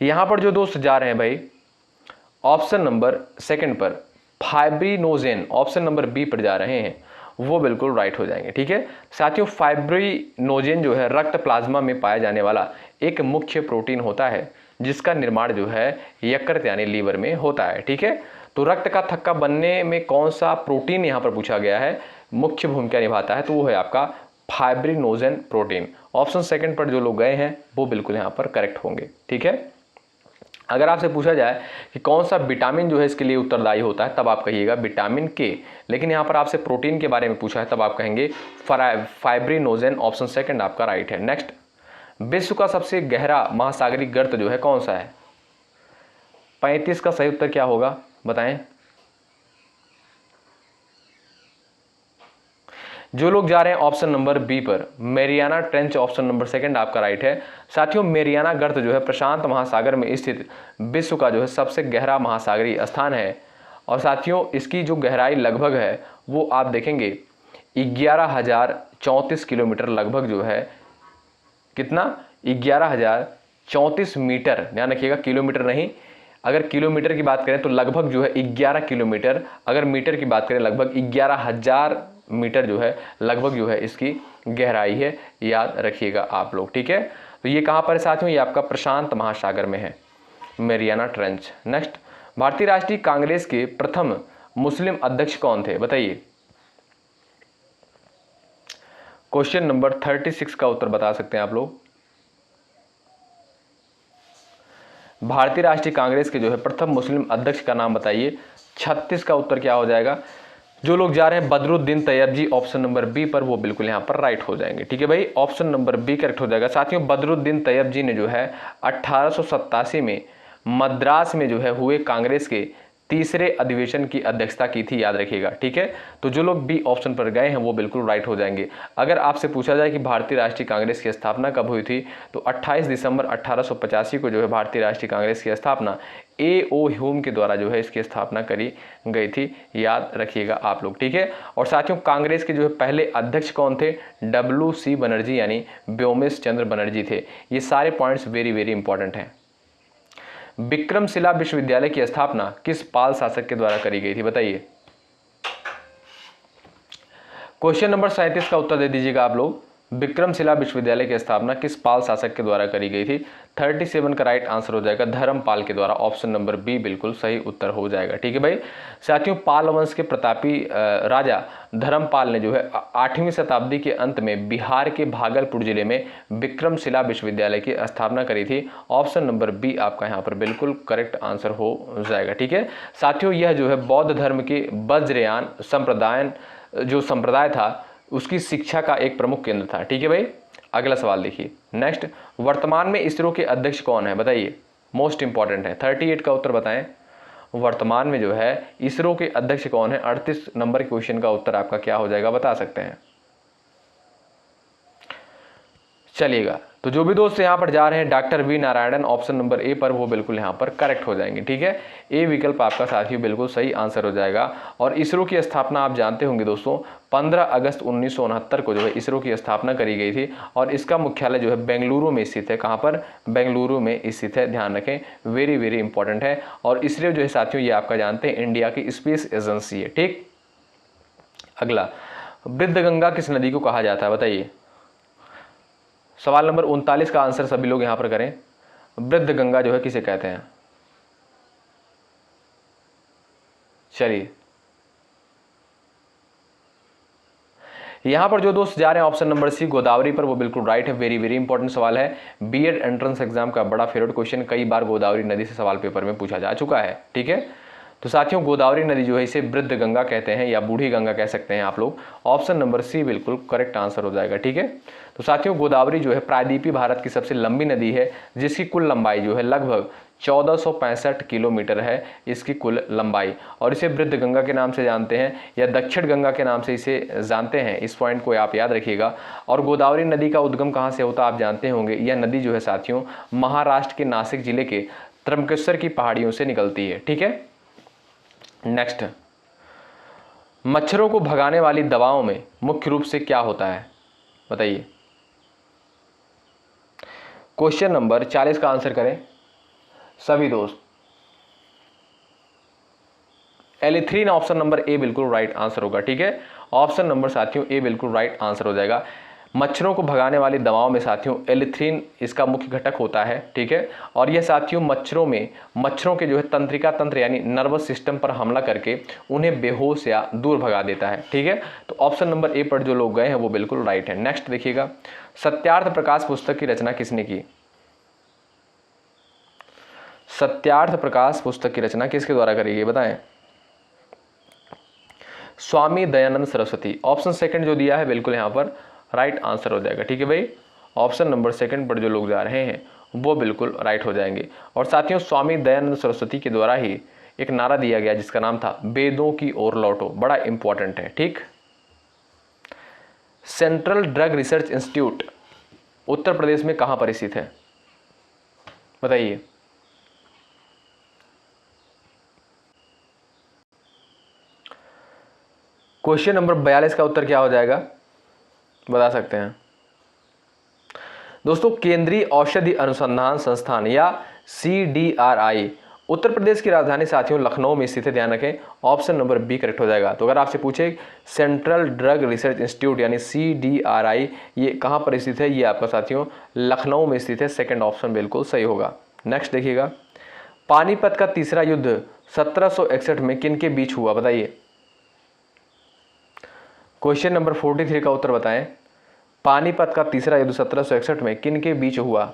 यहां पर जो दोस्त जा रहे हैं भाई ऑप्शन नंबर सेकंड पर फाइब्रिनोजेन, ऑप्शन नंबर बी पर जा रहे हैं, वो बिल्कुल राइट हो जाएंगे, ठीक है। साथियों, फाइब्रिनोजेन जो है रक्त प्लाज्मा में पाया जाने वाला एक मुख्य प्रोटीन होता है, जिसका निर्माण जो है यकृत यानी लीवर में होता है, ठीक है। तो रक्त का थक्का बनने में कौन सा प्रोटीन यहां पर पूछा गया है मुख्य भूमिका निभाता है, तो वो है आपका फाइब्रिनोजेन प्रोटीन। ऑप्शन सेकंड पर जो लोग गए हैं वो बिल्कुल यहां पर करेक्ट होंगे, ठीक है। अगर आपसे पूछा जाए कि कौन सा विटामिन जो है इसके लिए उत्तरदायी होता है, तब आप कहिएगा विटामिन के, लेकिन यहाँ पर आपसे प्रोटीन के बारे में पूछा है तब आप कहेंगे फाइब्रिनोजेन। ऑप्शन सेकंड आपका राइट है। नेक्स्ट, विश्व का सबसे गहरा महासागरीय गर्त जो है कौन सा है, 35 का सही उत्तर क्या होगा, बताएं। जो लोग जा रहे हैं ऑप्शन नंबर बी पर Mariana trench, option number second आपका राइट है। साथियों, मेरियाना गर्त जो है प्रशांत महासागर में स्थित विश्व का जो है सबसे गहरा महासागरीय स्थान है। और साथियों, इसकी जो गहराई लगभग है वो आप देखेंगे 11,034 किलोमीटर लगभग जो है, कितना, 11,034 मीटर, ध्यान रखिएगा किलोमीटर नहीं। अगर किलोमीटर की बात करें तो लगभग जो है 11 किलोमीटर, अगर मीटर की बात करें लगभग 11,000 मीटर जो है लगभग जो है इसकी गहराई है, याद रखिएगा आप लोग, ठीक है। तो ये कहां पर है साथियों, ये आपका प्रशांत महासागर में है, मेरियाना ट्रेंच। नेक्स्ट, भारतीय राष्ट्रीय कांग्रेस के प्रथम मुस्लिम अध्यक्ष कौन थे, बताइए। क्वेश्चन नंबर 36 का उत्तर बता सकते हैं आप लोग। भारतीय राष्ट्रीय कांग्रेस के जो है प्रथम मुस्लिम अध्यक्ष का नाम बताइए। 36 का उत्तर क्या हो जाएगा, जो लोग जा रहे हैं बदरुद्दीन तैयब जी ऑप्शन नंबर बी पर, वो बिल्कुल यहाँ पर राइट हो जाएंगे। ठीक है भाई, ऑप्शन नंबर बी करेक्ट हो जाएगा। साथियों बदरुद्दीन तैयब जी ने जो है 1887 में मद्रास में जो है हुए कांग्रेस के तीसरे अधिवेशन की अध्यक्षता की थी, याद रखिएगा। ठीक है, तो जो लोग बी ऑप्शन पर गए हैं वो बिल्कुल राइट हो जाएंगे। अगर आपसे पूछा जाए कि भारतीय राष्ट्रीय कांग्रेस की स्थापना कब हुई थी, तो 28 दिसंबर 1885 को जो है भारतीय राष्ट्रीय कांग्रेस की स्थापना A.O. ह्यूम के द्वारा जो है इसकी स्थापना करी गई थी, याद रखिएगा आप लोग। ठीक है, और साथियों कांग्रेस के जो है पहले अध्यक्ष कौन थे, W.C. बनर्जी यानी व्योमेश चंद्र बनर्जी थे। ये सारे पॉइंट्स वेरी वेरी इंपॉर्टेंट हैं। विक्रमशिला विश्वविद्यालय की स्थापना किस पाल शासक के द्वारा करी गई थी, बताइए। क्वेश्चन नंबर 37 का उत्तर दे दीजिएगा आप लोग। विक्रमशिला विश्वविद्यालय की स्थापना किस पाल शासक के द्वारा करी गई थी? 37 का राइट आंसर हो जाएगा धर्मपाल के द्वारा, ऑप्शन नंबर बी बिल्कुल सही उत्तर हो जाएगा। ठीक है भाई, साथियों पाल वंश के प्रतापी राजा धर्मपाल ने जो है 8वीं शताब्दी के अंत में बिहार के भागलपुर जिले में विक्रमशिला विश्वविद्यालय की स्थापना करी थी, ऑप्शन नंबर बी आपका यहाँ पर बिल्कुल करेक्ट आंसर हो जाएगा। ठीक है साथियों, यह जो है बौद्ध धर्म के वज्रयान जो संप्रदाय था उसकी शिक्षा का एक प्रमुख केंद्र था। ठीक है भाई, अगला सवाल देखिए नेक्स्ट, वर्तमान में इसरो के अध्यक्ष कौन है, बताइए। मोस्ट इंपॉर्टेंट है, 38 का उत्तर बताएं। वर्तमान में जो है इसरो के अध्यक्ष कौन है? 38 नंबर के क्वेश्चन का उत्तर आपका क्या हो जाएगा, बता सकते हैं। चलिएगा, तो जो भी दोस्त यहाँ पर जा रहे हैं doctor V Narayanan option number A पर, वो बिल्कुल यहाँ पर करेक्ट हो जाएंगे। ठीक है, ए विकल्प आपका साथियों बिल्कुल सही आंसर हो जाएगा। और इसरो की स्थापना आप जानते होंगे दोस्तों 15 अगस्त 1969 को जो है इसरो की स्थापना करी गई थी, और इसका मुख्यालय जो है बेंगलुरु में स्थित है। कहाँ पर? बेंगलुरु में स्थित है, ध्यान रखें, वेरी वेरी इंपॉर्टेंट है। और इसरो जो है साथियों ये आपका जानते हैं इंडिया की स्पेस एजेंसी है। ठीक, अगला, वृद्धगंगा किस नदी को कहा जाता है, बताइए। सवाल नंबर 39 का आंसर सभी लोग यहां पर करें। वृद्धगंगा जो है किसे कहते हैं? चलिए, यहां पर जो दोस्त जा रहे हैं ऑप्शन नंबर सी गोदावरी पर, वो बिल्कुल राइट है। वेरी वेरी इंपॉर्टेंट सवाल है, बीएड एंट्रेंस एग्जाम का बड़ा फेवरेट क्वेश्चन, कई बार गोदावरी नदी से सवाल पेपर में पूछा जा चुका है। ठीक है, तो साथियों गोदावरी नदी जो है इसे वृद्ध गंगा कहते हैं या बूढ़ी गंगा कह सकते हैं आप लोग, ऑप्शन नंबर सी बिल्कुल करेक्ट आंसर हो जाएगा। ठीक है, तो साथियों गोदावरी जो है प्रायद्वीपीय भारत की सबसे लंबी नदी है, जिसकी कुल लंबाई जो है लगभग 1465 किलोमीटर है इसकी कुल लंबाई, और इसे वृद्ध गंगा के नाम से जानते हैं या दक्षिण गंगा के नाम से इसे जानते हैं। इस पॉइंट को आप याद रखिएगा। और गोदावरी नदी का उद्गम कहाँ से होता आप जानते होंगे, यह नदी जो है साथियों महाराष्ट्र के नासिक जिले के त्र्यंबकेश्वर की पहाड़ियों से निकलती है। ठीक है, नेक्स्ट, मच्छरों को भगाने वाली दवाओं में मुख्य रूप से क्या होता है, बताइए। क्वेश्चन नंबर 40 का आंसर करें सभी दोस्त। एलिथ्रीन ऑप्शन नंबर ए बिल्कुल राइट आंसर होगा। ठीक है, ऑप्शन नंबर साथियों ए बिल्कुल राइट आंसर हो जाएगा। मच्छरों को भगाने वाली दवाओं में साथियों एलिथ्रीन इसका मुख्य घटक होता है। ठीक है, और यह साथियों मच्छरों के जो है तंत्रिका तंत्र यानी नर्वस सिस्टम पर हमला करके उन्हें बेहोश या दूर भगा देता है। ठीक है, तो ऑप्शन नंबर ए पर जो लोग गए हैं वो बिल्कुल राइट है। नेक्स्ट देखिएगा, सत्यार्थ प्रकाश पुस्तक की रचना किसने की? सत्यार्थ प्रकाश पुस्तक की रचना किसके द्वारा करी गई, बताएं। स्वामी दयानंद सरस्वती, ऑप्शन सेकंड जो दिया है बिल्कुल यहाँ पर राइट आंसर हो जाएगा। ठीक है भाई, ऑप्शन नंबर सेकंड पर जो लोग जा रहे हैं वो बिल्कुल राइट हो जाएंगे। और साथियों स्वामी दयानंद सरस्वती के द्वारा ही एक नारा दिया गया जिसका नाम था वेदों की ओर लौटो, बड़ा इंपॉर्टेंट है। ठीक, central drug research institute Uttar Pradesh में कहां पर स्थित है, बताइए। क्वेश्चन नंबर 42 का उत्तर क्या हो जाएगा, बता सकते हैं दोस्तों। केंद्रीय औषधि अनुसंधान संस्थान या CDRI उत्तर प्रदेश की राजधानी साथियों लखनऊ में स्थित है, ध्यान रखें, ऑप्शन नंबर बी करेक्ट हो जाएगा। तो अगर आपसे पूछे सेंट्रल ड्रग रिसर्च इंस्टीट्यूट यानी CDRI ये कहां पर स्थित है, ये आपका साथियों लखनऊ में स्थित है, सेकंड ऑप्शन बिल्कुल सही होगा। नेक्स्ट देखिएगा, पानीपत का तीसरा युद्ध 1761 में किन के बीच हुआ, बताइए। क्वेश्चन नंबर 43 का उत्तर बताएं, पानीपत का तीसरा युद्ध 1761 में किन के बीच हुआ?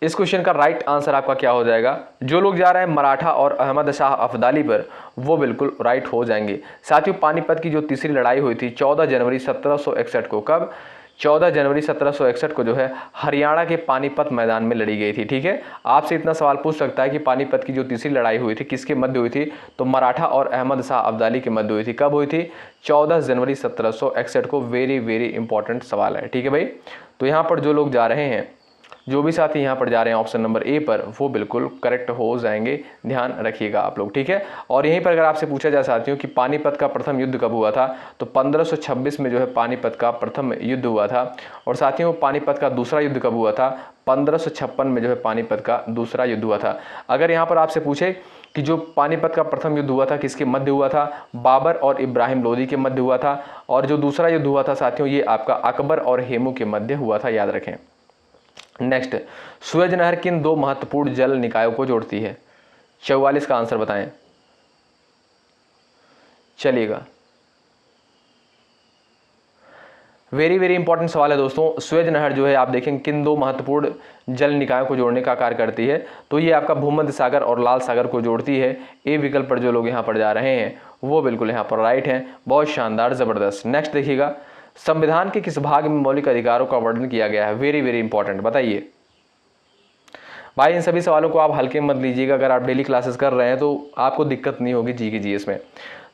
इस क्वेश्चन का राइट आंसर आपका क्या हो जाएगा? जो लोग जा रहे हैं मराठा और अहमद शाह अब्दाली पर, वो बिल्कुल राइट हो जाएंगे। साथियों, पानीपत की जो तीसरी लड़ाई हुई थी 14 जनवरी 1761 को, कब? 14 जनवरी 1761 को जो है हरियाणा के पानीपत मैदान में लड़ी गई थी। ठीक है, आपसे इतना सवाल पूछ सकता है कि पानीपत की जो तीसरी लड़ाई हुई थी किसके मध्य हुई थी? तो मराठा और अहमद शाह अब्दाली के मध्य हुई थी। कब हुई थी? 14 जनवरी 1761 को। वेरी वेरी इंपॉर्टेंट सवाल है। ठीक है भाई, तो यहाँ पर जो लोग जा रहे हैं, जो भी साथी यहाँ पर जा रहे हैं ऑप्शन नंबर ए पर, वो बिल्कुल करेक्ट हो जाएंगे। ध्यान रखिएगा आप लोग। ठीक है, और यहीं पर अगर आपसे पूछा जाए साथियों कि पानीपत का प्रथम युद्ध कब हुआ था, तो 1526 में जो है पानीपत का प्रथम युद्ध हुआ था। और साथियों, पानीपत का दूसरा युद्ध कब हुआ था? 1556 में जो है पानीपत का दूसरा युद्ध हुआ था। अगर यहाँ पर आपसे पूछे कि जो पानीपत का प्रथम युद्ध हुआ था किसके मध्य हुआ था? बाबर और इब्राहिम लोदी के मध्य हुआ था। और जो दूसरा युद्ध हुआ था साथियों, ये आपका अकबर और हेमू के मध्य हुआ था, याद रखें। नेक्स्ट, सुएज नहर किन दो महत्वपूर्ण जल निकायों को जोड़ती है? 44 का आंसर बताएं। चलिएगा, वेरी वेरी इंपॉर्टेंट सवाल है दोस्तों। सुएज नहर जो है आप देखें किन दो महत्वपूर्ण जल निकायों को जोड़ने का कार्य करती है? तो ये आपका भूमध्य सागर और लाल सागर को जोड़ती है। ए विकल्प पर जो लोग यहाँ पर जा रहे हैं वो बिल्कुल यहाँ पर राइट हैं। बहुत शानदार, जबरदस्त। नेक्स्ट देखिएगा, संविधान के किस भाग में मौलिक अधिकारों का वर्णन किया गया है? वेरी वेरी इंपॉर्टेंट, बताइए भाई। इन सभी सवालों को आप हल्के मत लीजिएगा। अगर आप डेली क्लासेस कर रहे हैं तो आपको दिक्कत नहीं होगी जी के जीएस में।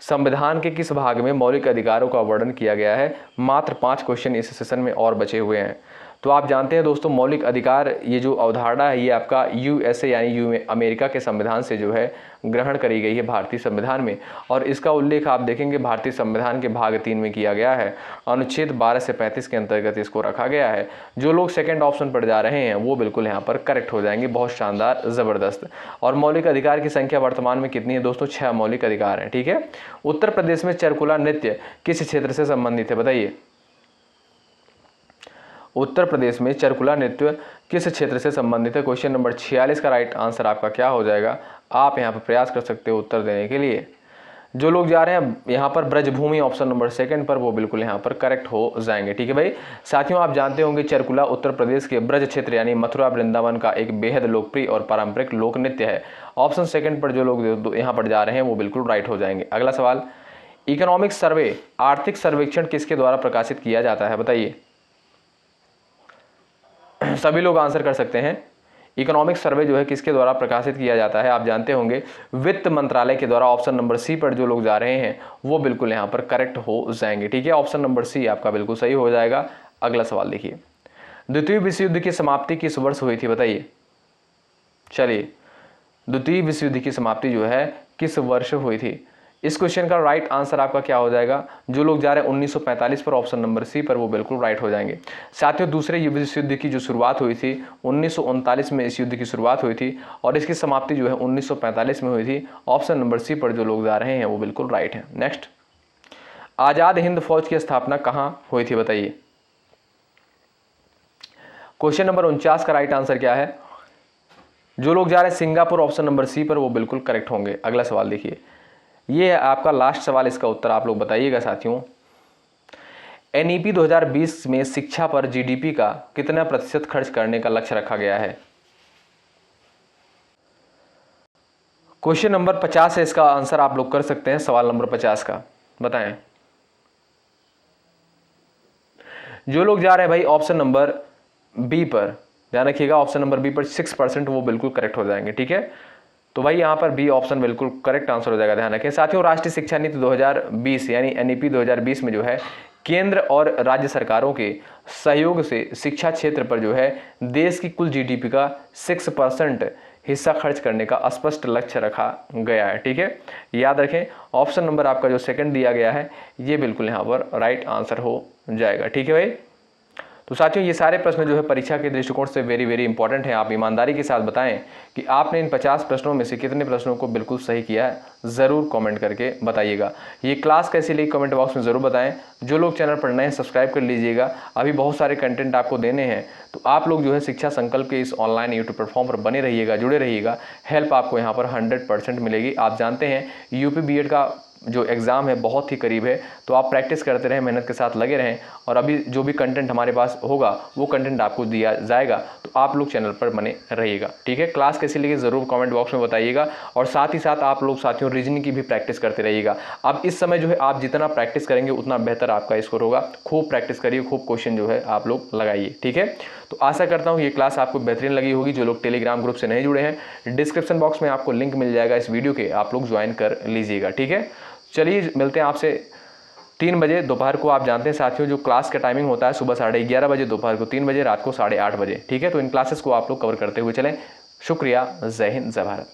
संविधान के किस भाग में मौलिक अधिकारों का वर्णन किया गया है? मात्र 5 क्वेश्चन इस सेशन में और बचे हुए हैं। तो आप जानते हैं दोस्तों, मौलिक अधिकार ये जो अवधारणा है ये आपका यूएसए यानी अमेरिका के संविधान से जो है ग्रहण करी गई है भारतीय संविधान में। और इसका उल्लेख आप देखेंगे भारतीय संविधान के भाग 3 में किया गया है। अनुच्छेद 12 से 35 के अंतर्गत इसको रखा गया है। जो लोग सेकंड ऑप्शन पर जा रहे हैं वो बिल्कुल यहाँ पर करेक्ट हो जाएंगे। बहुत शानदार, ज़बरदस्त। और मौलिक अधिकार की संख्या वर्तमान में कितनी है दोस्तों? 6 मौलिक अधिकार हैं। ठीक है, उत्तर प्रदेश में चरकुला नृत्य किस क्षेत्र से संबंधित है? बताइए, उत्तर प्रदेश में चरकुला नृत्य किस क्षेत्र से संबंधित है? क्वेश्चन नंबर 46 का राइट आंसर आपका क्या हो जाएगा? आप यहाँ पर प्रयास कर सकते हो उत्तर देने के लिए। जो लोग जा रहे हैं यहाँ पर ब्रजभूमि ऑप्शन नंबर 2 पर, वो बिल्कुल यहाँ पर करेक्ट हो जाएंगे। ठीक है भाई। साथियों, आप जानते होंगे चरकुला उत्तर प्रदेश के ब्रज क्षेत्र यानी मथुरा वृंदावन का एक बेहद लोकप्रिय और पारंपरिक लोक नृत्य है। ऑप्शन 2 पर जो लोग यहाँ पर जा रहे हैं वो बिल्कुल राइट हो जाएंगे। अगला सवाल, इकोनॉमिक सर्वे आर्थिक सर्वेक्षण किसके द्वारा प्रकाशित किया जाता है? बताइए, सभी लोग आंसर कर सकते हैं। इकोनॉमिक सर्वे जो है किसके द्वारा प्रकाशित किया जाता है? आप जानते होंगे वित्त मंत्रालय के द्वारा। ऑप्शन नंबर सी पर जो लोग जा रहे हैं वो बिल्कुल यहाँ पर करेक्ट हो जाएंगे। ठीक है, ऑप्शन नंबर सी आपका बिल्कुल सही हो जाएगा। अगला सवाल देखिए, द्वितीय विश्व युद्ध की समाप्ति किस वर्ष हुई थी? बताइए। चलिए, द्वितीय विश्व युद्ध की समाप्ति जो है किस वर्ष हुई थी? इस क्वेश्चन का राइट आंसर आपका क्या हो जाएगा? जो लोग जा रहे हैं 1945 पर, ऑप्शन नंबर सी पर, वो बिल्कुल राइट हो जाएंगे। साथियों, दूसरे विश्व युद्ध की जो शुरुआत हुई थी 1939 में इस युद्ध की शुरुआत हुई थी और इसकी समाप्ति जो है 1945 में हुई थी। ऑप्शन नंबर सी पर जो लोग जा रहे हैं वो बिल्कुल राइट है। नेक्स्ट, आजाद हिंद फौज की स्थापना कहाँ हुई थी? बताइए। क्वेश्चन नंबर 49 का राइट आंसर क्या है? जो लोग जा रहे हैं सिंगापुर, ऑप्शन नंबर सी पर, वो बिल्कुल करेक्ट होंगे। अगला सवाल देखिए, ये है आपका लास्ट सवाल, इसका उत्तर आप लोग बताइएगा साथियों। एनईपी 2020 में शिक्षा पर जीडीपी का कितना प्रतिशत खर्च करने का लक्ष्य रखा गया है? क्वेश्चन नंबर 50 है, इसका आंसर आप लोग कर सकते हैं। सवाल नंबर 50 का बताएं। जो लोग जा रहे हैं भाई ऑप्शन नंबर बी पर, ध्यान रखिएगा, ऑप्शन नंबर बी पर 6%, वो बिल्कुल करेक्ट हो जाएंगे। ठीक है, तो भाई यहाँ पर बी ऑप्शन बिल्कुल करेक्ट आंसर हो जाएगा। ध्यान रखें साथियों, राष्ट्रीय शिक्षा नीति 2020 यानी एनईपी 2020 में जो है केंद्र और राज्य सरकारों के सहयोग से शिक्षा क्षेत्र पर जो है देश की कुल जीडीपी का 6% हिस्सा खर्च करने का स्पष्ट लक्ष्य रखा गया है। ठीक है, याद रखें, ऑप्शन नंबर आपका जो 2 दिया गया है ये बिल्कुल यहाँ पर राइट आंसर हो जाएगा। ठीक है भाई। तो साथियों, ये सारे प्रश्न जो है परीक्षा के दृष्टिकोण से वेरी वेरी इंपॉर्टेंट हैं। आप ईमानदारी के साथ बताएं कि आपने इन 50 प्रश्नों में से कितने प्रश्नों को बिल्कुल सही किया है, ज़रूर कमेंट करके बताइएगा। ये क्लास कैसी लगी कमेंट बॉक्स में ज़रूर बताएं। जो लोग चैनल पर नए हैं सब्सक्राइब कर लीजिएगा, अभी बहुत सारे कंटेंट आपको देने हैं। तो आप लोग जो है शिक्षा संकल्प के इस ऑनलाइन यूट्यूब प्लेटफॉर्म पर बने रहिएगा, जुड़े रहिएगा। हेल्प आपको यहाँ पर 100% मिलेगी। आप जानते हैं यूपी बीएड का जो एग्ज़ाम है बहुत ही करीब है, तो आप प्रैक्टिस करते रहें, मेहनत के साथ लगे रहें और अभी जो भी कंटेंट हमारे पास होगा वो कंटेंट आपको दिया जाएगा, तो आप लोग चैनल पर बने रहिएगा। ठीक है, क्लास कैसी लगी ज़रूर कमेंट बॉक्स में बताइएगा और साथ ही साथ आप लोग साथियों रीजनिंग की भी प्रैक्टिस करते रहिएगा। अब इस समय जो है आप जितना प्रैक्टिस करेंगे उतना बेहतर आपका स्कोर होगा। खूब प्रैक्टिस करिए, खूब क्वेश्चन जो है आप लोग लगाइए। ठीक है, तो आशा करता हूँ ये क्लास आपको बेहतरीन लगी होगी। जो लोग टेलीग्राम ग्रुप से नहीं जुड़े हैं, डिस्क्रिप्शन बॉक्स में आपको लिंक मिल जाएगा इस वीडियो के, आप लोग ज्वाइन कर लीजिएगा। ठीक है, चलिए मिलते हैं आपसे 3 बजे दोपहर को। आप जानते हैं साथियों जो क्लास का टाइमिंग होता है सुबह 11:30 बजे, दोपहर को 3 बजे, रात को 8:30 बजे। ठीक है, तो इन क्लासेस को आप लोग कवर करते हुए चलें। शुक्रिया, जय हिंद, जय भारत।